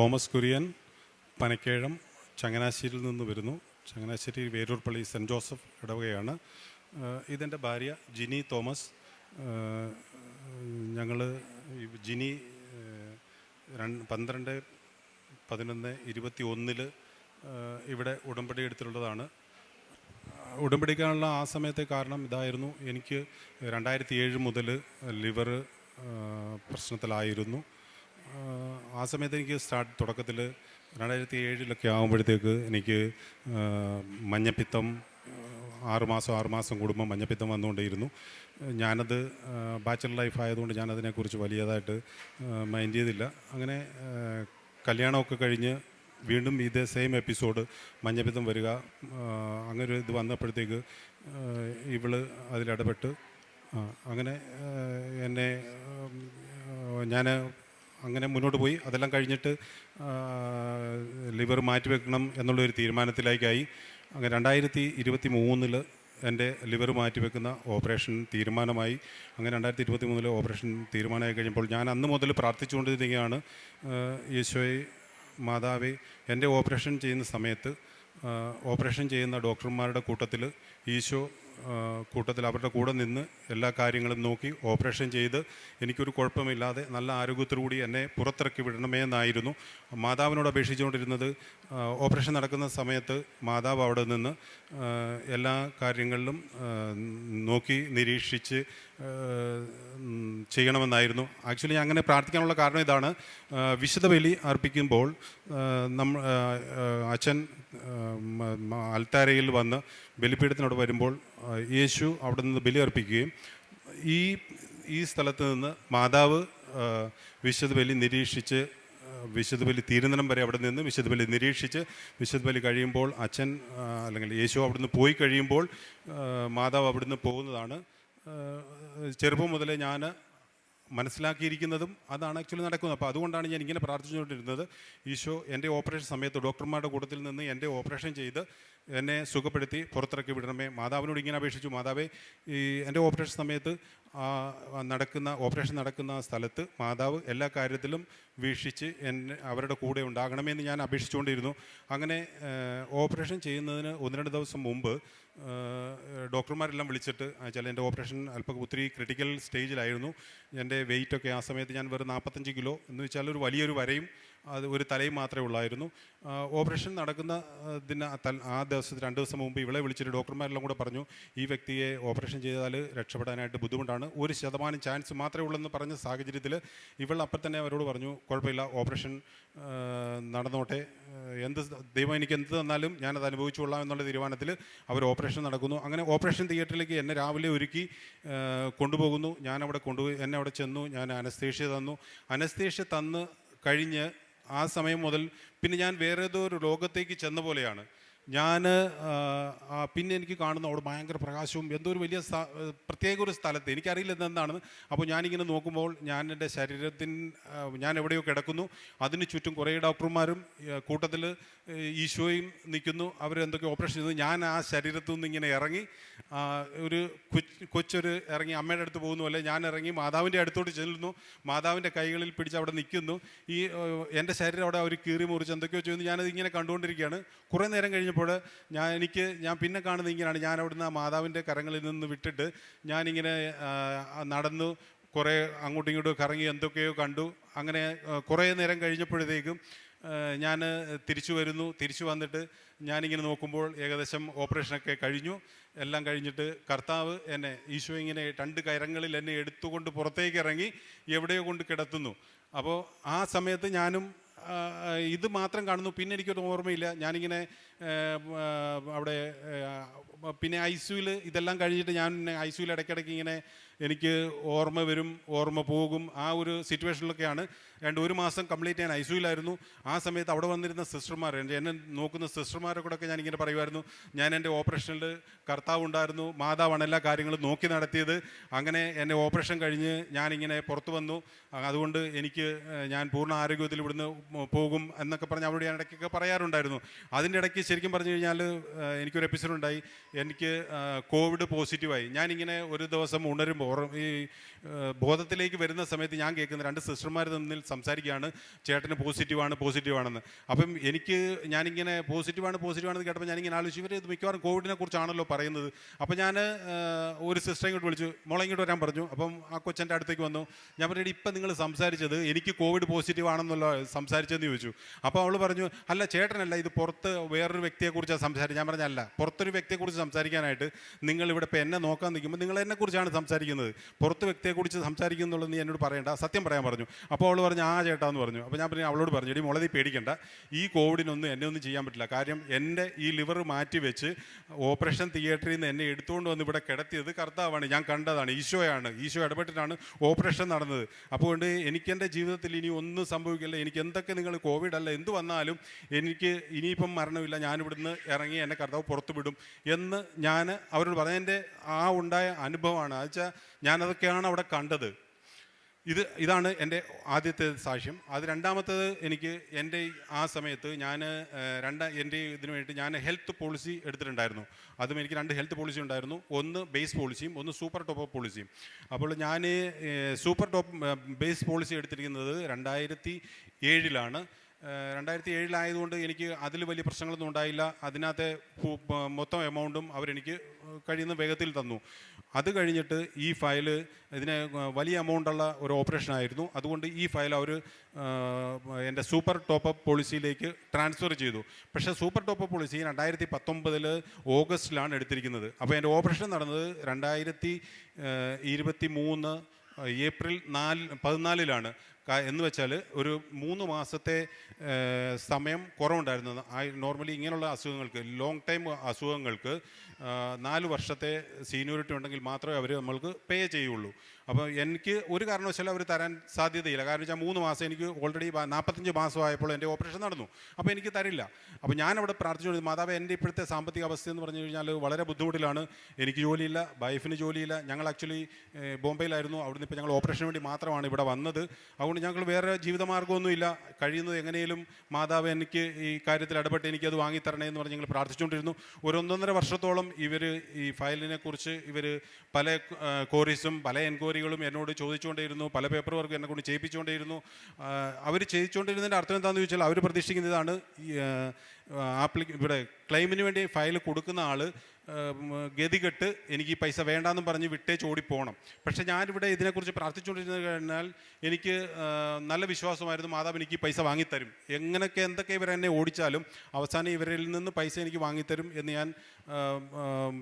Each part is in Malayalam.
തോമസ് കുര്യൻ, പനക്കേഴം, ചങ്ങനാശ്ശേരിയിൽ നിന്ന് വരുന്നു. ചങ്ങനാശ്ശേരി വേരൂർപ്പള്ളി സെൻറ്റ് ജോസഫ് ഇടവകയാണ്. ഇതെൻ്റെ ഭാര്യ ജിനി തോമസ്. ഞങ്ങൾ ജിനി 12/11/21 ഇവിടെ ഉടമ്പടി എടുത്തിട്ടുള്ളതാണ്. ഉടമ്പടിക്കാനുള്ള ആ സമയത്തെ കാരണം ഇതായിരുന്നു. എനിക്ക് 2007 മുതൽ ലിവർ പ്രശ്നത്തിലായിരുന്നു. ആ സമയത്ത് എനിക്ക് തുടക്കത്തിൽ 2007 ആകുമ്പോഴത്തേക്ക് എനിക്ക് മഞ്ഞപ്പിത്തം 6 മാസം കൂടുമ്പോൾ മഞ്ഞപ്പിത്തം വന്നുകൊണ്ടേയിരുന്നു. ഞാനത് ബാച്ചലർ ലൈഫ് ആയതുകൊണ്ട് ഞാനതിനെക്കുറിച്ച് വലിയതായിട്ട് മൈൻഡ് ചെയ്തില്ല. അങ്ങനെ കല്യാണമൊക്കെ കഴിഞ്ഞ് വീണ്ടും ഇതേ സെയിം എപ്പിസോഡ് മഞ്ഞപ്പിത്തം വരിക, അങ്ങനെ ഒരു ഇത് വന്നപ്പോഴത്തേക്ക് ഇവള് അതിലിടപെട്ട് അങ്ങനെ ഞാൻ അങ്ങനെ മുന്നോട്ട് പോയി. അതെല്ലാം കഴിഞ്ഞിട്ട് ലിവർ മാറ്റിവെക്കണം എന്നുള്ളൊരു തീരുമാനത്തിലേക്കായി. അങ്ങനെ 2023 എൻ്റെ ലിവർ മാറ്റിവെക്കുന്ന ഓപ്പറേഷൻ തീരുമാനമായി. അങ്ങനെ 2023 ഓപ്പറേഷൻ തീരുമാനമായി കഴിഞ്ഞപ്പോൾ ഞാൻ അന്ന് മുതൽ പ്രാർത്ഥിച്ചുകൊണ്ടിരിക്കുകയാണ്, ഈശോയെ മാതാവേ, എൻ്റെ ഓപ്പറേഷൻ ചെയ്യുന്ന സമയത്ത് ഓപ്പറേഷൻ ചെയ്യുന്ന ഡോക്ടർമാരുടെ കൂട്ടത്തിൽ ഈശോ അവരുടെ കൂടെ നിന്ന് എല്ലാ കാര്യങ്ങളും നോക്കി ഓപ്പറേഷൻ ചെയ്ത് എനിക്കൊരു കുഴപ്പമില്ലാതെ നല്ല ആരോഗ്യത്തോടുകൂടി എന്നെ പുറത്തിറക്കി വിടണമേ എന്നായിരുന്നു മാതാവിനോട് അപേക്ഷിച്ചുകൊണ്ടിരുന്നത്. ഓപ്പറേഷൻ നടക്കുന്ന സമയത്ത് മാതാവ് അവിടെ നിന്ന് എല്ലാ കാര്യങ്ങളിലും നോക്കി നിരീക്ഷിച്ച് ചെയ്യണമെന്നായിരുന്നു. ആക്ച്വലി അങ്ങനെ പ്രാർത്ഥിക്കാനുള്ള കാരണം ഇതാണ്. വിശുദ്ധ ബലി അർപ്പിക്കുമ്പോൾ അച്ഛൻ അൽത്താരയിൽ വന്ന് ബലിപീഠത്തിനോട് വരുമ്പോൾ യേശു അവിടെ നിന്ന് ബലി അർപ്പിക്കുകയും ഈ സ്ഥലത്ത് നിന്ന് മാതാവ് വിശുദ്ധ ബലി നിരീക്ഷിച്ച് വിശുദ്ധ ബലി തീരുന്നിടം വരെ അവിടെ നിന്ന് വിശുദ്ധ ബലി നിരീക്ഷിച്ച് വിശുദ്ധ ബലി കഴിയുമ്പോൾ അച്ഛൻ അല്ലെങ്കിൽ യേശു അവിടുന്ന് പോയി കഴിയുമ്പോൾ മാതാവ് അവിടുന്ന് പോകുന്നതാണ്. ചെറുപ്പം മുതലേ ഞാൻ മനസ്സിലാക്കിയിരിക്കുന്നതും അതാണ് ആക്ച്വലി നടക്കുന്നത്. അപ്പോൾ അതുകൊണ്ടാണ് ഞാൻ ഇങ്ങനെ പ്രാർത്ഥിച്ചുകൊണ്ടിരുന്നത്, ഈശോ എൻ്റെ ഓപ്പറേഷൻ സമയത്ത് ഡോക്ടർമാരുടെ കൂട്ടത്തിൽ നിന്ന് എൻ്റെ ഓപ്പറേഷൻ ചെയ്ത് എന്നെ സുഖപ്പെടുത്തി പുറത്തിറക്കി വിടണമേ. മാതാവിനോട് ഇങ്ങനെ അപേക്ഷിച്ചു, മാതാവേ, എൻ്റെ ഓപ്പറേഷൻ സമയത്ത് ഓപ്പറേഷൻ നടക്കുന്ന സ്ഥലത്ത് മാതാവ് എല്ലാ കാര്യത്തിലും വീക്ഷിച്ച് അവരുടെ കൂടെ ഉണ്ടാകണമെന്ന് ഞാൻ അപേക്ഷിച്ചുകൊണ്ടിരുന്നു. അങ്ങനെ ഓപ്പറേഷൻ ചെയ്യുന്നതിന് 1-2 ദിവസം മുമ്പ് ഡോക്ടർമാരെല്ലാം വിളിച്ചിട്ട് വെച്ചാൽ എൻ്റെ ഓപ്പറേഷൻ അല്പം ഒത്തിരി ക്രിട്ടിക്കൽ സ്റ്റേജിലായിരുന്നു. എൻ്റെ വെയിറ്റൊക്കെ ആ സമയത്ത് ഞാൻ വെറും 45 കിലോ എന്ന് വെച്ചാൽ ഒരു വലിയൊരു വരയും ഒരു തലയും മാത്രമേ ഉള്ളായിരുന്നു. ഓപ്പറേഷൻ നടക്കുന്ന ആ ദിവസത്തിൽ 2 ദിവസം മുമ്പ് ഇവളെ വിളിച്ചിട്ട് ഡോക്ടർമാരെല്ലാം കൂടെ പറഞ്ഞു, ഈ വ്യക്തിയെ ഓപ്പറേഷൻ ചെയ്താൽ രക്ഷപ്പെടാനായിട്ട് ബുദ്ധിമുട്ടാണ്, 1% ചാൻസ് മാത്രമേ ഉള്ളെന്ന് പറഞ്ഞ സാഹചര്യത്തിൽ ഇവൾ അപ്പം തന്നെ അവരോട് പറഞ്ഞു, കുഴപ്പമില്ല, ഓപ്പറേഷൻ നടന്നോട്ടെ, ദൈവം എനിക്ക് എന്ത് തന്നാലും ഞാനത് അനുഭവിച്ചുകൊള്ളാം എന്നുള്ള തീരുമാനത്തിൽ അവർ ഓപ്പറേഷൻ നടക്കുന്നു. അങ്ങനെ ഓപ്പറേഷൻ തിയേറ്ററിലേക്ക് എന്നെ രാവിലെ ഒരുക്കി കൊണ്ടുപോകുന്നു. എന്നെ അവിടെ ചെന്നു. ഞാൻ അനസ്തേഷ്യ തന്നു. അനസ്തേഷ്യ തന്ന് കഴിഞ്ഞ് ആ സമയം മുതൽ പിന്നെ ഞാൻ വേറെ ഏതോ ഒരു ലോകത്തേക്ക് ചെന്ന പോലെയാണ്. പിന്നെ എനിക്ക് കാണുന്നു അവിടെ ഭയങ്കര പ്രകാശവും എന്തോ ഒരു വലിയ പ്രത്യേക ഒരു സ്ഥലത്ത്, എനിക്കറിയില്ല എന്താണെന്ന്. അപ്പോൾ ഞാനിങ്ങനെ നോക്കുമ്പോൾ എൻ്റെ ഞാൻ എവിടെയോ കിടക്കുന്നു, അതിന് ചുറ്റും കുറേ ഡോക്ടർമാരും കൂട്ടത്തിൽ ഈശോയും നിൽക്കുന്നു. അവരെന്തൊക്കെ ഓപ്പറേഷൻ ചെയ്തു. ഞാൻ ആ ശരീരത്തു നിന്ന് ഇങ്ങനെ ഇറങ്ങി ഒരു കൊച്ചൊരു ഇറങ്ങി അമ്മയുടെ അടുത്ത് പോകുന്നു അല്ലേ, ഞാൻ ഇറങ്ങി മാതാവിൻ്റെ അടുത്തോട്ട് ചെല്ലുന്നു. മാതാവിൻ്റെ കൈകളിൽ പിടിച്ച് അവിടെ നിൽക്കുന്നു. എൻ്റെ ശരീരം അവിടെ അവർ കീറി മുറിച്ച് എന്തൊക്കെയോ ചെയ്യുന്നു. ഞാനത് ഇങ്ങനെ കണ്ടുകൊണ്ടിരിക്കുകയാണ്. കുറേ നേരം കഴിഞ്ഞപ്പോൾ ഞാൻ പിന്നെ കാണുന്നത് ഇങ്ങനെയാണ്. ഞാൻ അവിടുന്ന് ആ മാതാവിൻ്റെ കരങ്ങളിൽ നിന്ന് വിട്ടിട്ട് ഞാനിങ്ങനെ നടന്നു കുറേ അങ്ങോട്ടും ഇങ്ങോട്ടും കറങ്ങി എന്തൊക്കെയോ കണ്ടു. അങ്ങനെ കുറേ നേരം കഴിഞ്ഞപ്പോഴത്തേക്കും ഞാൻ തിരിച്ചു വന്നിട്ട് ഞാനിങ്ങനെ നോക്കുമ്പോൾ ഏകദേശം ഓപ്പറേഷനൊക്കെ കഴിഞ്ഞു. എല്ലാം കഴിഞ്ഞിട്ട് കർത്താവ് ഈശോ ഇങ്ങനെ 2 കരങ്ങളിൽ എന്നെ എടുത്തുകൊണ്ട് പുറത്തേക്ക് ഇറങ്ങി എവിടെയോ കൊണ്ട് കിടത്തുന്നു. അപ്പോൾ ആ സമയത്ത് ഞാനും ഇത് മാത്രം കാണുന്നു. പിന്നെ എനിക്കൊരു ഓർമ്മയില്ല. ഞാനിങ്ങനെ അവിടെ പിന്നെ ICUവിൽ ഇതെല്ലാം കഴിഞ്ഞിട്ട് ഞാൻ ICUവിൽ ഇടയ്ക്കിടയ്ക്ക് ഇങ്ങനെ എനിക്ക് ഓർമ്മ വരും, ഓർമ്മ പോകും. ആ ഒരു സിറ്റുവേഷനിലൊക്കെയാണ്. 1 മാസം കംപ്ലീറ്റ് ഞാൻ ICUവിലായിരുന്നു. ആ സമയത്ത് അവിടെ വന്നിരുന്ന സിസ്റ്റർമാർ, എന്നെ നോക്കുന്ന സിസ്റ്റർമാരെ കൂടെയൊക്കെ ഞാനിങ്ങനെ പറയുമായിരുന്നു, ഞാൻ എൻ്റെ ഓപ്പറേഷനിൽ കർത്താവ് ഉണ്ടായിരുന്നു, മാതാവാണ് എല്ലാ കാര്യങ്ങളും നോക്കി നടത്തിയത്. അങ്ങനെ എൻ്റെ ഓപ്പറേഷൻ കഴിഞ്ഞ് ഞാനിങ്ങനെ പുറത്തു വന്നു. അതുകൊണ്ട് ഞാൻ പൂർണ്ണ ആരോഗ്യത്തിൽ ഇവിടുന്ന് പോകും എന്നൊക്കെ പറഞ്ഞ് അവരോട് ഞാൻ ഇടയ്ക്കൊക്കെ പറയാറുണ്ടായിരുന്നു. അതിൻ്റെ ഇടയ്ക്ക് ശരിക്കും പറഞ്ഞു കഴിഞ്ഞാൽ എനിക്കൊരു എപ്പിസോഡ് ഉണ്ടായി. എനിക്ക് കോവിഡ് പോസിറ്റീവായി. ഞാനിങ്ങനെ ഒരു ദിവസം ഉണരുമ്പോൾ ബോധത്തിലേക്ക് വരുന്ന സമയത്ത് ഞാൻ കേൾക്കുന്ന 2 സിസ്റ്റർമാർ തമ്മിൽ സംസാരിക്കുകയാണ്, ചേട്ടന് പോസിറ്റീവാണെന്ന്. അപ്പം ഞാനിങ്ങനെ പോസിറ്റീവാണെന്ന് കേട്ടപ്പോൾ ഞാനിങ്ങനെ ആലോചിച്ചു, ഇവർ ഇത് മിക്കവാറും കോവിഡിനെ കുറിച്ചാണല്ലോ പറയുന്നത്. അപ്പോൾ ഞാൻ ഒരു സിസ്റ്ററെ ഇങ്ങോട്ട് വിളിച്ചു, മോളെ ഇങ്ങോട്ട് വരാൻ പറഞ്ഞു. അപ്പം ആ കൊച്ചൻ്റെ അടുത്തേക്ക് വന്നു. ഞാൻ പറഞ്ഞു, ഇപ്പം നിങ്ങൾ സംസാരിച്ചത് എനിക്ക് കോവിഡ് പോസിറ്റീവ് ആണെന്നല്ലോ സംസാരിച്ചതെന്ന് ചോദിച്ചു. അപ്പോൾ അവൾ പറഞ്ഞു, അല്ല ചേട്ടനല്ല, ഇത് പുറത്ത് വേറൊരു വ്യക്തിയെക്കുറിച്ചാണ് സംസാരിച്ചത്. ഞാൻ പറഞ്ഞല്ല, പുറത്തൊരു വ്യക്തിയെക്കുറിച്ച് സംസാരിക്കാനായിട്ട് നിങ്ങളിവിടെ ഇപ്പോൾ എന്നെ നോക്കാൻ നിൽക്കുമ്പോൾ നിങ്ങൾ എന്നെക്കുറിച്ചാണ് സംസാരിക്കുന്നത്, പുറത്ത് വ്യക്തിയെക്കുറിച്ച് സംസാരിക്കുന്നുള്ളത് നീ എന്നോട് പറയേണ്ട, സത്യം പറയാൻ പറഞ്ഞു. അപ്പോൾ അവൾ പറഞ്ഞു, ആ ചേട്ടാ എന്ന് പറഞ്ഞു. അപ്പോൾ ഞാൻ പറഞ്ഞു, അവളോട് പറഞ്ഞു, എടി മോളെ നീ പേടിക്കണ്ട, ഈ കോവിഡിനൊന്നും എന്നെ ഒന്നും ചെയ്യാൻ പറ്റില്ല. കാര്യം എൻ്റെ ഈ ലിവർ മാറ്റി വെച്ച് ഓപ്പറേഷൻ തിയേറ്ററിൽ നിന്ന് എന്നെ എടുത്തുകൊണ്ട് വന്ന് ഇവിടെ കിടത്തിയത് കർത്താവാണ്, ഞാൻ കണ്ടതാണ്, ഈശോ ഇടപെട്ടിട്ടാണ് ഓപ്പറേഷൻ നടന്നത്. അപ്പോൾ എനിക്കെൻ്റെ ജീവിതത്തിൽ ഇനി ഒന്നും സംഭവിക്കില്ല. എനിക്ക് എന്തൊക്കെ നിങ്ങൾ കോവിഡ് അല്ല എന്ത് വന്നാലും എനിക്ക് ഇനിയിപ്പം മരണമില്ല, ഞാനിവിടുന്ന് ഇറങ്ങി എന്നെ കർത്താവ് പുറത്തു വിടും എന്ന് ഞാൻ അവരോട് പറഞ്ഞതിൻ്റെ ആ ഉണ്ടായ അനുഭവമാണ്. എന്നുവെച്ചാൽ ഞാനതൊക്കെയാണ് അവിടെ കണ്ടത്. ഇതാണ് എൻ്റെ ആദ്യത്തെ സാക്ഷ്യം. അത് രണ്ടാമത്തേത്, എനിക്ക് എൻ്റെ ആ സമയത്ത് എൻ്റെ ഇതിനു വേണ്ടി ഞാൻ ഹെൽത്ത് പോളിസി എടുത്തിട്ടുണ്ടായിരുന്നു. അതും എനിക്ക് 2 ഹെൽത്ത് പോളിസി ഉണ്ടായിരുന്നു, ഒന്ന് ബേസ് പോളിസിയും ഒന്ന് സൂപ്പർ ടോപ്പ് പോളിസിയും. അപ്പോൾ ഞാൻ സൂപ്പർ ടോപ്പ് ബേസ് പോളിസി എടുത്തിരിക്കുന്നത് 2007 2007 എനിക്ക് അതിൽ വലിയ പ്രശ്നങ്ങളൊന്നും ഉണ്ടായില്ല. അതിനകത്തെ മൊത്തം എമൗണ്ടും അവരെനിക്ക് കഴിയുന്ന വേഗത്തിൽ തന്നു. അത് കഴിഞ്ഞിട്ട് ഈ ഫയല് ഇതിന് വലിയ എമൗണ്ടുള്ള ഒരു ഓപ്പറേഷൻ ആയിരുന്നു. അതുകൊണ്ട് ഈ ഫയൽ അവർ എൻ്റെ സൂപ്പർ ടോപ്പപ്പ് പോളിസിയിലേക്ക് ട്രാൻസ്ഫർ ചെയ്തു. പക്ഷേ സൂപ്പർ ടോപ്പപ്പ് പോളിസി 2019 ഓഗസ്റ്റിലാണ് എടുത്തിരിക്കുന്നത്. അപ്പോൾ എൻ്റെ ഓപ്പറേഷൻ നടന്നത് 2023 ഏപ്രിൽ 14 എന്ന് വെച്ചാൽ ഒരു 3 മാസത്തെ സമയം കുറവുണ്ടായിരുന്നു. നോർമലി ഇങ്ങനെയുള്ള അസുഖങ്ങൾക്ക്, ലോങ് ടൈം അസുഖങ്ങൾക്ക് 4 വർഷത്തെ സീനിയോറിറ്റി ഉണ്ടെങ്കിൽ മാത്രമേ അവർ നമ്മൾക്ക് പേ ചെയ്യുള്ളൂ. അപ്പോൾ എനിക്ക് ഒരു കാരണവശാലും അവർ തരാൻ സാധ്യതയില്ല. കാരണം വെച്ചാൽ 3 മാസം എനിക്ക് ഓൾറെഡി 45 മാസമായപ്പോൾ എൻ്റെ ഓപ്പറേഷൻ നടന്നു. അപ്പോൾ എനിക്ക് തരില്ല. അപ്പോൾ ഞാനവിടെ പ്രാർത്ഥിച്ചുകൊണ്ട്, മാതാവേ, എൻ്റെ ഇപ്പോഴത്തെ സാമ്പത്തിക അവസ്ഥ എന്ന് പറഞ്ഞു കഴിഞ്ഞാൽ വളരെ ബുദ്ധിമുട്ടിലാണ്. എനിക്ക് ജോലിയില്ല, വൈഫിന് ജോലിയില്ല. ഞങ്ങൾ ആക്ച്വലി ബോംബെയിലായിരുന്നു. അവിടുന്ന് ഇപ്പോൾ ഞങ്ങൾ ഓപ്പറേഷന് വേണ്ടി മാത്രമാണ് ഇവിടെ വന്നത്. അതുകൊണ്ട് ഞങ്ങൾ വേറെ ജീവിതമാർഗ്ഗമൊന്നുമില്ല. കഴിയുന്നത് എങ്ങനെയും മാതാവ് എനിക്ക് ഈ കാര്യത്തിൽ ഇടപെട്ട് എനിക്കത് വാങ്ങിത്തരണേ എന്ന് പറഞ്ഞ് ഞങ്ങൾ പ്രാർത്ഥിച്ചുകൊണ്ടിരുന്നു. ഒരു 1.5 വർഷത്തോളം ഇവർ ഈ ഫയലിനെ കുറിച്ച് പല കോറീസും പല എൻക്വയറികളും എന്നോട് ചോദിച്ചുകൊണ്ടേയിരുന്നു. പല പേപ്പർ വർക്കും എന്നെ കൊണ്ട് ചെയ്യിപ്പിച്ചുകൊണ്ടേയിരുന്നു. അവർ ചെയ്യിച്ചുകൊണ്ടിരുന്നതിൻ്റെ അർത്ഥം എന്താണെന്ന് ചോദിച്ചാൽ, അവർ പ്രതീക്ഷിക്കുന്നതാണ് ഇവിടെ ക്ലെയിമിന് വേണ്ടി ഫയൽ കൊടുക്കുന്ന ആൾ ഗതികെട്ട് എനിക്ക് ഈ പൈസ വേണ്ടാന്നും പറഞ്ഞ് വിട്ടേച്ച് ഓടിപ്പോകണം. പക്ഷേ ഞാനിവിടെ ഇതിനെക്കുറിച്ച് പ്രാർത്ഥിച്ചുകൊണ്ടിരുന്നത് കഴിഞ്ഞാൽ എനിക്ക് നല്ല വിശ്വാസമായിരുന്നു, മാതാവ് എനിക്ക് ഈ പൈസ വാങ്ങിത്തരും. എന്തൊക്കെ ഇവരെന്നെ ഓടിച്ചാലും അവസാനം ഇവരിൽ നിന്ന് പൈസ എനിക്ക് വാങ്ങിത്തരും എന്ന് ഞാൻ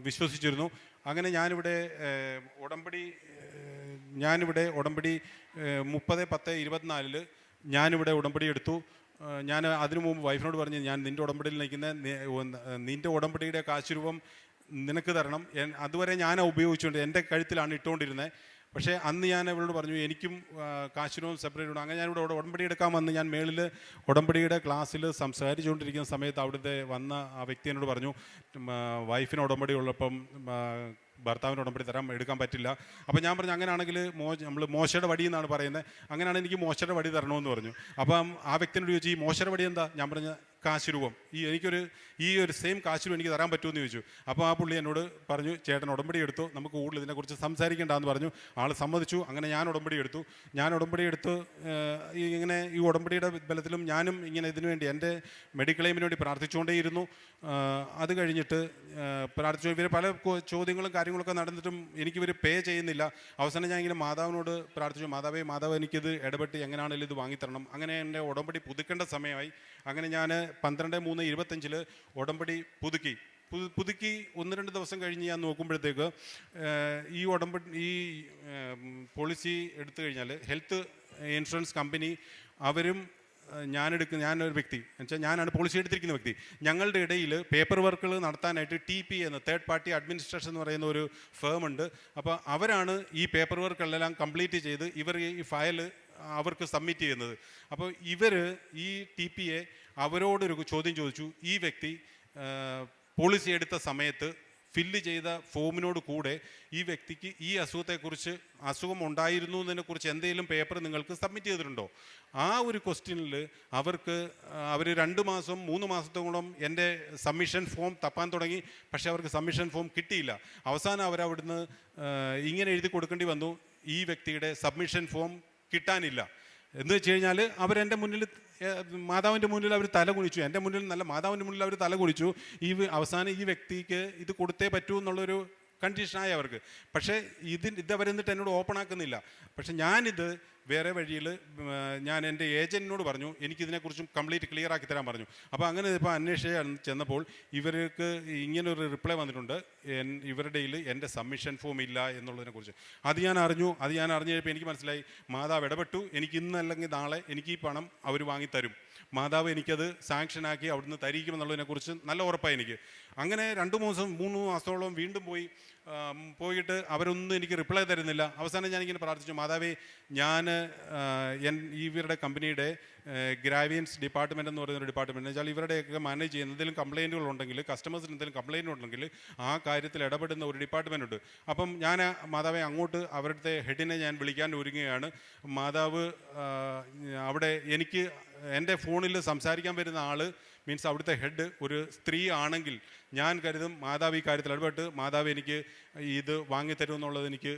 വിശ്വസിച്ചിരുന്നു. അങ്ങനെ ഞാനിവിടെ ഉടമ്പടി 30/10/24 ഞാനിവിടെ ഉടമ്പടി എടുത്തു. ഞാൻ അതിനു മുമ്പ് വൈഫിനോട് പറഞ്ഞ്, ഞാൻ നിൻ്റെ ഉടമ്പടിയിൽ നിൻ്റെ ഉടമ്പടിയുടെ കാശുരൂപം നിനക്ക് തരണം. അതുവരെ ഞാൻ ഉപയോഗിച്ചുകൊണ്ട് എൻ്റെ കഴുത്തിലാണ് ഇട്ടുകൊണ്ടിരുന്നത്. പക്ഷേ അന്ന് ഞാൻ അവളോട് പറഞ്ഞു, എനിക്കും കാശിനവും സെപ്പറേറ്റ് ഉണ്ട്. അങ്ങനെ ഞാനിവിടെ ഉടമ്പടി എടുക്കാൻ വന്ന് ഞാൻ മേളിൽ ഉടമ്പടിയുടെ ക്ലാസ്സിൽ സംസാരിച്ചുകൊണ്ടിരിക്കുന്ന സമയത്ത് അവിടുത്തെ വന്ന ആ വ്യക്തി എന്നോട് പറഞ്ഞു, വൈഫിന് ഉടമ്പടി ഉള്ളപ്പം ഭർത്താവിന് ഉടമ്പടി എടുക്കാൻ പറ്റില്ല. അപ്പോൾ ഞാൻ പറഞ്ഞു, അങ്ങനെയാണെങ്കിൽ നമ്മൾ മോശയുടെ വടി എന്നാണ് പറയുന്നത്, അങ്ങനെയാണെങ്കിൽ എനിക്ക് മോശയുടെ വടി തരണമെന്ന് പറഞ്ഞു. അപ്പം ആ വ്യക്തിനോട് ചോദിച്ചു, ഈ മോശയുടെ വടി എന്താ? ഞാൻ പറഞ്ഞ കാശുരൂപം, ഈ ഒരു സെയിം കാശുരൂപം എനിക്ക് തരാൻ പറ്റുമെന്ന് ചോദിച്ചു. അപ്പോൾ ആ പുള്ളി എന്നോട് പറഞ്ഞു, ചേട്ടൻ ഉടമ്പടി എടുത്തു, നമുക്ക് കൂടുതൽ ഇതിനെക്കുറിച്ച് സംസാരിക്കേണ്ടെന്ന് പറഞ്ഞു. ആൾ സമ്മതിച്ചു. അങ്ങനെ ഞാൻ ഉടമ്പടി എടുത്തു. ഈ ഉടമ്പടിയുടെ ബലത്തിലും ഞാനും ഇങ്ങനെ ഇതിനു വേണ്ടി എൻ്റെ മെഡിക്കൽ എയിമിന് വേണ്ടി പ്രാർത്ഥിച്ചുകൊണ്ടേയിരുന്നു. അത് കഴിഞ്ഞിട്ട് പ്രാർത്ഥിച്ചു. ഇവർ പല ചോദ്യങ്ങളും കാര്യങ്ങളൊക്കെ നടന്നിട്ടും എനിക്കിവർ പേ ചെയ്യുന്നില്ല. അവസാനം ഞാൻ ഇങ്ങനെ മാതാവിനോട് പ്രാർത്ഥിച്ചു, മാതാവ് എനിക്കിത് ഇടപെട്ട് എങ്ങനെയാണെങ്കിലും ഇത് വാങ്ങിത്തരണം. അങ്ങനെ എൻ്റെ ഉടമ്പടി പുതുക്കേണ്ട സമയമായി. അങ്ങനെ ഞാൻ 12/3/25 ഉടമ്പടി പുതുക്കി 1-2 ദിവസം കഴിഞ്ഞ് ഞാൻ നോക്കുമ്പോഴത്തേക്ക് ഈ പോളിസി എടുത്തു കഴിഞ്ഞാൽ ഹെൽത്ത് ഇൻഷുറൻസ് കമ്പനി അവരും ഞാനൊരു വ്യക്തി എന്നുവെച്ചാൽ ഞാനാണ് പോളിസി എടുത്തിരിക്കുന്ന വ്യക്തി, ഞങ്ങളുടെ ഇടയിൽ പേപ്പർ വർക്കുകൾ നടത്താനായിട്ട് TP എന്ന തേർഡ് പാർട്ടി അഡ്മിനിസ്ട്രേഷൻ എന്ന് പറയുന്ന ഒരു ഫേം ഉണ്ട്. അപ്പോൾ അവരാണ് ഈ പേപ്പർ വർക്കെല്ലാം കംപ്ലീറ്റ് ചെയ്ത് ഈ ഫയൽ അവർക്ക് സബ്മിറ്റ് ചെയ്യുന്നത്. അപ്പോൾ ഈ TPയെ അവരോടൊരു ചോദ്യം ചോദിച്ചു, ഈ വ്യക്തി പോളിസി എടുത്ത സമയത്ത് ഫില്ല് ചെയ്ത ഫോമിനോട് കൂടെ ഈ വ്യക്തിക്ക് ഈ അസുഖം ഉണ്ടായിരുന്നു എന്നതിനെക്കുറിച്ച് എന്തെങ്കിലും പേപ്പർ നിങ്ങൾക്ക് സബ്മിറ്റ് ചെയ്തിട്ടുണ്ടോ? ആ ഒരു ക്വസ്റ്റ്യനിൽ അവർ 2 മാസം 3 മാസത്തോളം എൻ്റെ സബ്മിഷൻ ഫോം തപ്പാൻ തുടങ്ങി. പക്ഷേ അവർക്ക് സബ്മിഷൻ ഫോം കിട്ടിയില്ല. അവസാനം അവരവിടുന്ന് ഇങ്ങനെ എഴുതി കൊടുക്കേണ്ടി വന്നു, ഈ വ്യക്തിയുടെ സബ്മിഷൻ ഫോം കിട്ടാനില്ല. എന്ന് വെച്ച് കഴിഞ്ഞാൽ അവരെൻ്റെ മുന്നിൽ, മാതാവിൻ്റെ മുന്നിൽ അവർ തല കുനിച്ചു, എൻ്റെ മുന്നിൽ നല്ല മാതാവിൻ്റെ മുന്നിൽ അവർ തല കുനിച്ചു. അവസാനം ഈ വ്യക്തിക്ക് ഇത് കൊടുത്തേ പറ്റൂ എന്നുള്ളൊരു കണ്ടീഷനായി അവർക്ക്. പക്ഷേ ഇതവരെന്നിട്ട് എന്നോട് ഓപ്പൺ ആക്കുന്നില്ല. പക്ഷെ ഞാനിത് വേറെ വഴിയിൽ ഞാൻ എൻ്റെ ഏജൻറ്റിനോട് പറഞ്ഞു, എനിക്കിതിനെക്കുറിച്ചും കംപ്ലീറ്റ് ക്ലിയർ ആക്കി തരാൻ പറഞ്ഞു. അപ്പോൾ അങ്ങനെ ഇപ്പോൾ അന്വേഷിച്ച് ചെന്നപ്പോൾ ഇവർക്ക് ഇങ്ങനൊരു റിപ്ലൈ വന്നിട്ടുണ്ട്, ഇവരുടെ എൻ്റെ സബ്മിഷൻ ഫോം ഇല്ല എന്നുള്ളതിനെക്കുറിച്ച്. അത് ഞാൻ അറിഞ്ഞു കഴിഞ്ഞപ്പോൾ എനിക്ക് മനസ്സിലായി മാതാവ് ഇടപെട്ടു. എനിക്ക് ഇന്നല്ലെങ്കിൽ നാളെ എനിക്ക് ഈ പണം അവർ വാങ്ങിത്തരും. മാതാവ് എനിക്കത് സാങ്ഷനാക്കി അവിടുന്ന് തരിക്കുമെന്നുള്ളതിനെക്കുറിച്ച് നല്ല ഉറപ്പായി എനിക്ക്. അങ്ങനെ 3 മാസത്തോളം വീണ്ടും പോയിട്ട് അവരൊന്നും എനിക്ക് റിപ്ലൈ തരുന്നില്ല. അവസാനം ഞാനിങ്ങനെ പ്രാർത്ഥിച്ചു, മാതാവേ, ഞാൻ ഇവരുടെ കമ്പനിയുടെ ഗ്രാവിയൻസ് ഡിപ്പാർട്ട്മെൻറ്റ് എന്ന് പറയുന്നൊരു ഡിപ്പാർട്ട്മെൻറ്റ് വെച്ചാൽ ഇവരുടെയൊക്കെ മാനേജ് ചെയ്യുന്ന എന്തെങ്കിലും കംപ്ലയിൻറ്റുകളുണ്ടെങ്കിൽ, കസ്റ്റമേഴ്സിന് എന്തെങ്കിലും കംപ്ലയിൻ്റ് ഉണ്ടെങ്കിൽ ആ കാര്യത്തിൽ ഇടപെടുന്ന ഒരു ഡിപ്പാർട്ട്മെൻ്റ് ഉണ്ട്. അപ്പം ഞാൻ മാതാവെ അങ്ങോട്ട് അവരുടെ ഹെഡിനെ ഞാൻ വിളിക്കാൻ ഒരുങ്ങുകയാണ്. മാതാവ് അവിടെ എൻ്റെ ഫോണിൽ സംസാരിക്കാൻ വരുന്ന ആൾ മീൻസ് അവിടുത്തെ ഹെഡ് ഒരു സ്ത്രീ ആണെങ്കിൽ ഞാൻ കരുതും മാതാവ് ഈ കാര്യത്തിൽ ഇടപെട്ട് മാതാവ് എനിക്ക് ഇത് വാങ്ങിത്തരുമെന്നുള്ളത് എനിക്ക്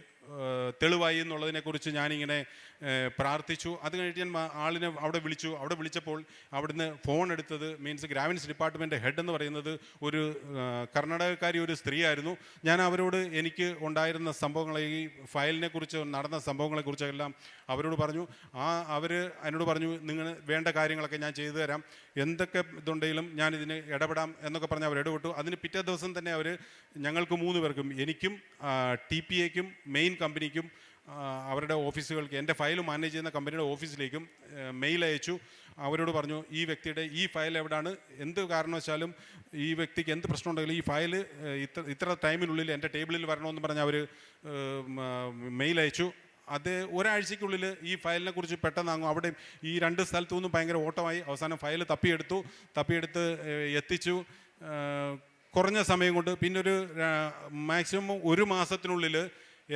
തെളിവായി എന്നുള്ളതിനെക്കുറിച്ച് ഞാനിങ്ങനെ പ്രാർത്ഥിച്ചു. അത് കഴിഞ്ഞിട്ട് ഞാൻ ആളിനെ അവിടെ വിളിച്ചപ്പോൾ അവിടുന്ന് ഫോൺ എടുത്തത് മീൻസ് ഗ്രാവിൻസ് ഡിപ്പാർട്ട്മെൻറ്റ് ഹെഡ് എന്ന് പറയുന്നത് ഒരു കർണാടകക്കാരി, ഒരു സ്ത്രീയായിരുന്നു. ഞാൻ അവരോട് എനിക്ക് ഉണ്ടായിരുന്ന സംഭവങ്ങളെ, ഈ ഫയലിനെ കുറിച്ച് നടന്ന സംഭവങ്ങളെക്കുറിച്ചെല്ലാം അവരോട് പറഞ്ഞു. അവർ എന്നോട് പറഞ്ഞു, നിങ്ങൾ വേണ്ട കാര്യങ്ങളൊക്കെ ഞാൻ ചെയ്തു തരാം, എന്തൊക്കെ ഇതുണ്ടെങ്കിലും ഞാനിതിന് ഇടപെടാം എന്നൊക്കെ പറഞ്ഞ് അവർ ഇടപെട്ടു. അതിന് പിറ്റേ ദിവസം തന്നെ അവർ ഞങ്ങൾക്ക് 3 പേർക്കും, എനിക്കും TPAയ്ക്കും മെയിൻ കമ്പനിക്കും അവരുടെ ഓഫീസുകൾക്ക്, എൻ്റെ ഫയൽ മാനേജ് ചെയ്യുന്ന കമ്പനിയുടെ ഓഫീസിലേക്കും മെയിൽ അയച്ചു. അവരോട് പറഞ്ഞു, ഈ വ്യക്തിയുടെ ഈ ഫയൽ എവിടെയാണ്, എന്ത് കാരണവശാലും ഈ വ്യക്തിക്ക് എന്ത് പ്രശ്നം ഉണ്ടെങ്കിലും ഈ ഫയൽ ഇത്ര ടൈമിനുള്ളിൽ എൻ്റെ ടേബിളിൽ വരണമെന്ന് പറഞ്ഞ് അവർ മെയിൽ അയച്ചു. അത് ഒരാഴ്ചയ്ക്കുള്ളിൽ ഈ ഫയലിനെ കുറിച്ച് പെട്ടെന്ന് അവിടെ ഈ 2 സ്ഥലത്തു നിന്നും ഭയങ്കര ഓട്ടമായി. അവസാനം ഫയൽ തപ്പിയെടുത്ത് എത്തിച്ചു. കുറഞ്ഞ സമയം കൊണ്ട്, പിന്നെ ഒരു മാക്സിമം 1 മാസത്തിനുള്ളിൽ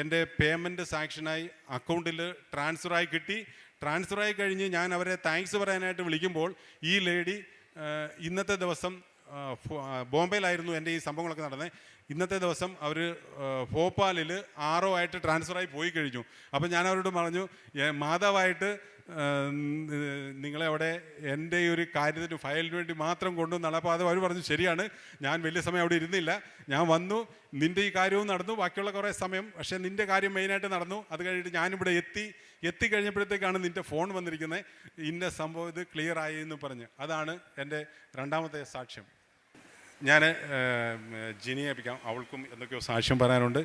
എൻ്റെ പേയ്മെൻറ്റ് സാങ്ഷനായി അക്കൗണ്ടിൽ ട്രാൻസ്ഫറായി കിട്ടി. ട്രാൻസ്ഫറായി കഴിഞ്ഞ് ഞാൻ അവരെ താങ്ക്സ് പറയാനായിട്ട് വിളിക്കുമ്പോൾ ഈ ലേഡി ഇന്നത്തെ ദിവസം ബോംബെയിലായിരുന്നു എൻ്റെ ഈ സംഭവങ്ങളൊക്കെ നടന്നത്. ഇന്നത്തെ ദിവസം അവർ ഭോപ്പാലിൽ RO ആയിട്ട് ട്രാൻസ്ഫറായി പോയി കഴിഞ്ഞു. അപ്പോൾ ഞാൻ അവരോട് പറഞ്ഞു, മാതാവായിട്ട് നിങ്ങളെ അവിടെ എൻ്റെ ഈ ഒരു കാര്യത്തിന് ഫയലിന് വേണ്ടി മാത്രം കൊണ്ടുവന്നാണ്. അപ്പോൾ അത് അവർ പറഞ്ഞു, ശരിയാണ്, ഞാൻ വലിയ സമയം അവിടെ ഇരുന്നില്ല, ഞാൻ വന്നു, നിൻ്റെ ഈ കാര്യവും നടന്നു, ബാക്കിയുള്ള കുറേ സമയം, പക്ഷേ നിൻ്റെ കാര്യം മെയിനായിട്ട് നടന്നു. അത് കഴിഞ്ഞിട്ട് ഞാനിവിടെ എത്തിക്കഴിഞ്ഞപ്പോഴത്തേക്കാണ് നിൻ്റെ ഫോൺ വന്നിരിക്കുന്നത്, ഇന്ന സംഭവം ഇത് ക്ലിയർ ആയി എന്ന് പറഞ്ഞ്. അതാണ് എൻ്റെ 2ാമത്തെ സാക്ഷ്യം. ഞാൻ ജിനിയെ ഏൽപ്പിക്കാം, അവൾക്കും എന്തൊക്കെയോ സാക്ഷ്യം പറയാനുണ്ട്.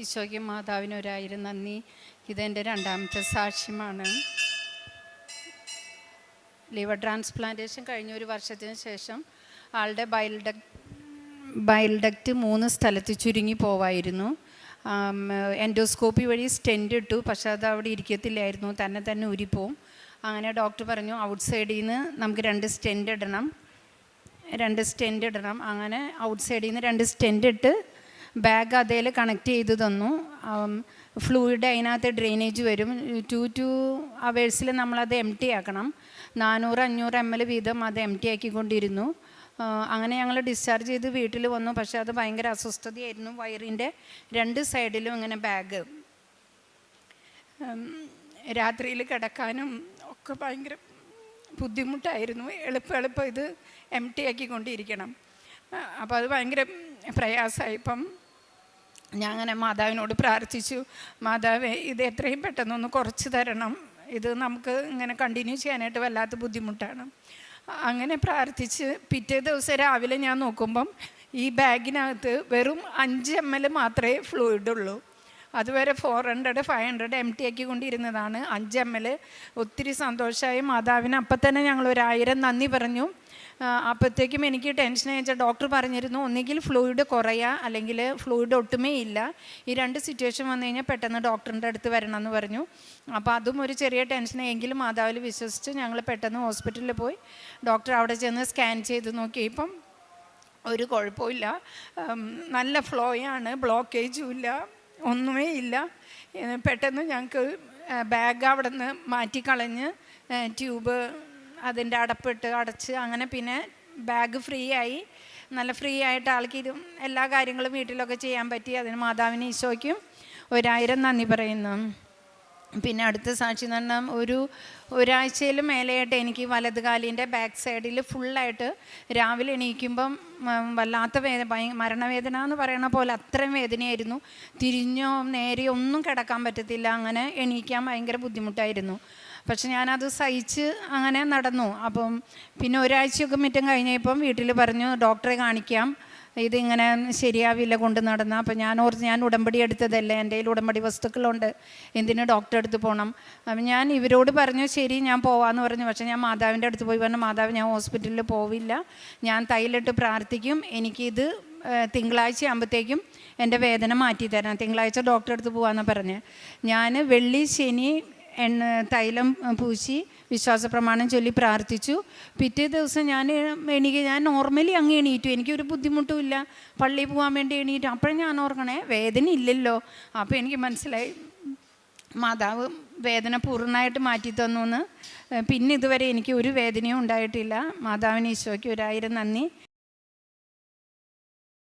ഈശോയ്ക്ക് മാതാവിന് 1000 നന്ദി. ഇതെൻ്റെ 2ാമത്തെ സാക്ഷ്യമാണ്. ലിവർ ട്രാൻസ്പ്ലാന്റേഷൻ കഴിഞ്ഞ 1 വർഷത്തിന് ശേഷം ആളുടെ ബൈൽ ഡക്റ്റ് 3 സ്ഥലത്ത് ചുരുങ്ങി പോവായിരുന്നു. എൻഡോസ്കോപ്പി വഴി സ്റ്റെൻറ്റ് ഇട്ടു, പക്ഷെ അത് അവിടെ ഇരിക്കത്തില്ലായിരുന്നു, തന്നെ ഊരിപ്പോവും. അങ്ങനെ ഡോക്ടർ പറഞ്ഞു, ഔട്ട് സൈഡിൽ നിന്ന് നമുക്ക് 2 സ്റ്റെൻറ്റ് ഇടണം. അങ്ങനെ ഔട്ട് സൈഡിൽ നിന്ന് 2 സ്റ്റെൻറ്റ് ഇട്ട് ബാഗ് അതേൽ കണക്ട് ചെയ്ത് തന്നു. ഫ്ലൂയിഡ് അതിനകത്ത് ഡ്രെയിനേജ് വരും. 2 അവേഴ്സിൽ നമ്മളത് empty ആക്കണം. 400-500 ml വീതം അത് empty ആക്കിക്കൊണ്ടിരുന്നു. അങ്ങനെ ഞങ്ങൾ ഡിസ്ചാർജ് ചെയ്ത് വീട്ടിൽ വന്നു. പക്ഷേ അത് ഭയങ്കര അസ്വസ്ഥതയായിരുന്നു. വയറിൻ്റെ 2 സൈഡിലും ഇങ്ങനെ ബാഗ്, രാത്രിയിൽ കിടക്കാനും ഒക്കെ ഭയങ്കര ബുദ്ധിമുട്ടായിരുന്നു. എളുപ്പം ഇത് empty ആക്കിക്കൊണ്ടിരിക്കണം. അപ്പോൾ അത് ഭയങ്കര പ്രയാസമായി. ഇപ്പം ഞാൻ അങ്ങനെ മാതാവിനോട് പ്രാർത്ഥിച്ചു, മാതാവേ, ഇത് എത്രയും പെട്ടെന്നൊന്ന് കുറച്ച് തരണം, ഇത് നമുക്ക് ഇങ്ങനെ കണ്ടിന്യൂ ചെയ്യാനായിട്ട് വല്ലാത്ത ബുദ്ധിമുട്ടാണ്. അങ്ങനെ പ്രാർത്ഥിച്ച് പിറ്റേ ദിവസം രാവിലെ ഞാൻ നോക്കുമ്പം ഈ ബാഗിനകത്ത് വെറും 5 ml മാത്രമേ ഫ്ലൂയിഡുള്ളൂ. അതുവരെ 400-500 empty ആക്കിക്കൊണ്ടിരുന്നതാണ്. 5 ml. ഒത്തിരി സന്തോഷമായി. മാതാവിന് അപ്പം തന്നെ ഞങ്ങൾ 1000 നന്ദി പറഞ്ഞു. അപ്പോഴത്തേക്കും എനിക്ക് ടെൻഷൻ അയച്ചാൽ ഡോക്ടർ പറഞ്ഞിരുന്നു, ഒന്നുകിൽ ഫ്ലൂയിഡ് കുറയുക അല്ലെങ്കിൽ ഫ്ലൂയിഡ് ഒട്ടുമേ ഇല്ല. ഈ 2 സിറ്റുവേഷൻ വന്നു കഴിഞ്ഞാൽ പെട്ടെന്ന് ഡോക്ടറിൻ്റെ അടുത്ത് വരണം എന്ന് പറഞ്ഞു. അപ്പോൾ അതും ഒരു ചെറിയ ടെൻഷൻ. എങ്കിലും മാതാവിൽ വിശ്വസിച്ച് ഞങ്ങൾ പെട്ടെന്ന് ഹോസ്പിറ്റലിൽ പോയി. ഡോക്ടർ അവിടെ ചെന്ന് സ്കാൻ ചെയ്ത് നോക്കി. ഇപ്പം ഒരു കുഴപ്പമില്ല, നല്ല ഫ്ലോയാണ്, ബ്ലോക്കേജും ഇല്ല, ഒന്നുമേ ഇല്ല. പെട്ടെന്ന് ഞങ്ങൾക്ക് ബാഗ് അവിടെ നിന്ന് മാറ്റിക്കളഞ്ഞ് ട്യൂബ് അതിൻ്റെ അടച്ച് അങ്ങനെ പിന്നെ ബാഗ് ഫ്രീ ആയി. നല്ല ഫ്രീ ആയിട്ട് ആൾക്ക് എല്ലാ കാര്യങ്ങളും വീട്ടിലൊക്കെ ചെയ്യാൻ പറ്റി. അതിന് മാതാവിന് ഈശോയ്ക്കും 1000 നന്ദി പറയുന്നു. പിന്നെ അടുത്ത സാക്ഷി എന്ന് പറഞ്ഞാൽ ഒരാഴ്ചയിൽ മേലെയായിട്ട് എനിക്ക് വലത് കാലിൻ്റെ ബാക്ക് സൈഡിൽ ഫുള്ളായിട്ട് രാവിലെ എണീക്കുമ്പം വല്ലാത്ത മരണവേദന എന്ന് പറയണ പോലെ അത്രയും വേദനയായിരുന്നു. തിരിഞ്ഞോ നേരെയോ ഒന്നും കിടക്കാൻ പറ്റത്തില്ല. അങ്ങനെ എണീക്കാൻ ഭയങ്കര ബുദ്ധിമുട്ടായിരുന്നു. പക്ഷെ ഞാനത് സഹിച്ച് അങ്ങനെ നടന്നു. അപ്പം പിന്നെ ഒരാഴ്ചയൊക്കെ മിറ്റം കഴിഞ്ഞപ്പം വീട്ടിൽ പറഞ്ഞു ഡോക്ടറെ കാണിക്കാം, ഇതിങ്ങനെ ശരിയാവില്ല കൊണ്ട് നടന്ന. അപ്പം ഞാൻ ഉടമ്പടി എടുത്തതല്ലേ, എൻ്റെ കയ്യിൽ ഉടമ്പടി വസ്തുക്കളുണ്ട്, എന്തിന് ഡോക്ടറെ അടുത്ത് പോകണം. അപ്പം ഞാൻ ഇവരോട് പറഞ്ഞു ശരി ഞാൻ പോവാമെന്ന് പറഞ്ഞു. പക്ഷേ ഞാൻ മാതാവിൻ്റെ അടുത്ത് പോയി പറഞ്ഞു, മാതാവ് ഞാൻ ഹോസ്പിറ്റലിൽ പോവില്ല, ഞാൻ തൈലിട്ട് പ്രാർത്ഥിക്കും, എനിക്കിത് തിങ്കളാഴ്ച ആകുമ്പോഴത്തേക്കും എൻ്റെ വേദന മാറ്റി തരണം, തിങ്കളാഴ്ച ഡോക്ടറെ അടുത്ത് പോകാമെന്ന് പറഞ്ഞ് ഞാൻ വെള്ളി ശനി തൈലം പൂശി വിശ്വാസ പ്രമാണം ചൊല്ലി പ്രാർത്ഥിച്ചു. പിറ്റേ ദിവസം ഞാൻ നോർമലി അങ്ങ് എണീറ്റു, എനിക്കൊരു ബുദ്ധിമുട്ടുമില്ല, പള്ളിയിൽ പോകാൻ വേണ്ടി എണീറ്റു. അപ്പോഴും ഞാൻ ഓർക്കണേ വേദന ഇല്ലല്ലോ. അപ്പോൾ എനിക്ക് മനസ്സിലായി മാതാവ് വേദന പൂർണ്ണമായിട്ട് മാറ്റി തന്നു എന്ന്. പിന്നെ ഇതുവരെ എനിക്ക് ഒരു വേദനയും ഉണ്ടായിട്ടില്ല. മാതാവിന് ഈശോയ്ക്ക് 1000 നന്ദി.